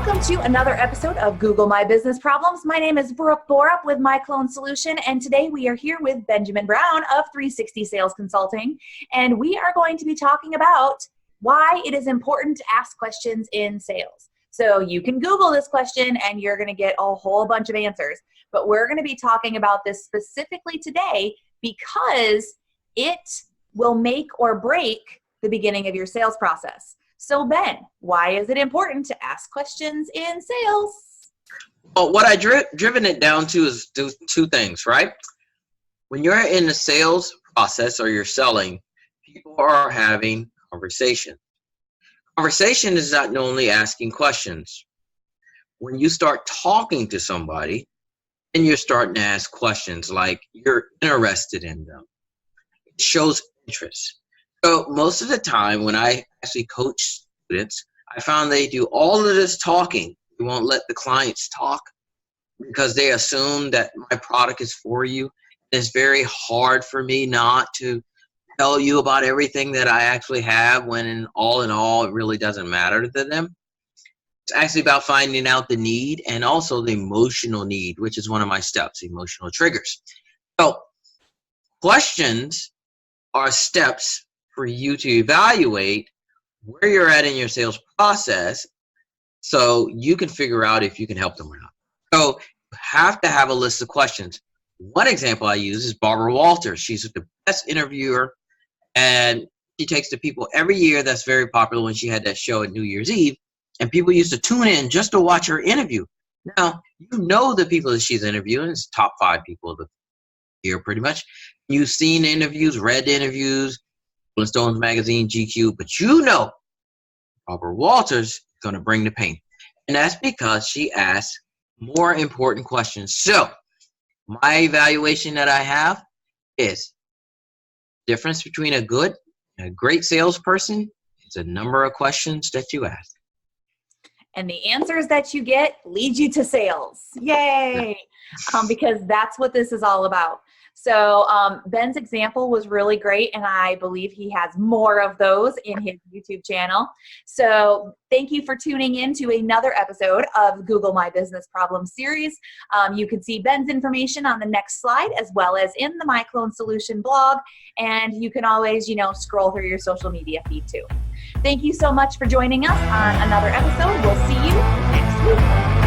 Welcome to another episode of Google My Business Problems. My name is Brooke Borup with My Clone Solution, and today we are here with Benjamin Brown of 360 Sales Consulting, and we are going to be talking about why it is important to ask questions in sales. So you can Google this question and you're going to get a whole bunch of answers, but we're going to be talking about this specifically today because it will make or break the beginning of your sales process. So Ben, why is it important to ask questions in sales? Well, what I driven it down to is two things, right? When you're in the sales process or you're selling, people are having conversation. Conversation is not only asking questions. When you start talking to somebody, then you're starting to ask questions like you're interested in them. It shows interest. So most of the time when I actually coach students, I found they do all of this talking. They won't let the clients talk because they assume that my product is for you. It's very hard for me not to tell you about everything that I actually have when in all, it really doesn't matter to them. It's actually about finding out the need and also the emotional need, which is one of my steps, emotional triggers. So questions are steps for you to evaluate where you're at in your sales process so you can figure out if you can help them or not. So you have to have a list of questions. One example I use is Barbara Walters. She's the best interviewer, and she takes the people every year. That's very popular when she had that show at New Year's Eve, and people used to tune in just to watch her interview. Now, you know the people that she's interviewing. It's top 5 people of the year pretty much. You've seen the interviews, read the interviews, Rolling Stones magazine, GQ, but you know Barbara Walters is going to bring the pain. And that's because she asks more important questions. So my evaluation that I have is difference between a good and a great salesperson is a number of questions that you ask. And the answers that you get lead you to sales. Yay! Because that's what this is all about. So Ben's example was really great, and I believe he has more of those in his YouTube channel. So thank you for tuning in to another episode of Google My Business Problem series. You can see Ben's information on the next slide as well as in the My Clone Solution blog, and you can always, scroll through your social media feed too. Thank you so much for joining us on another episode. We'll see you next week.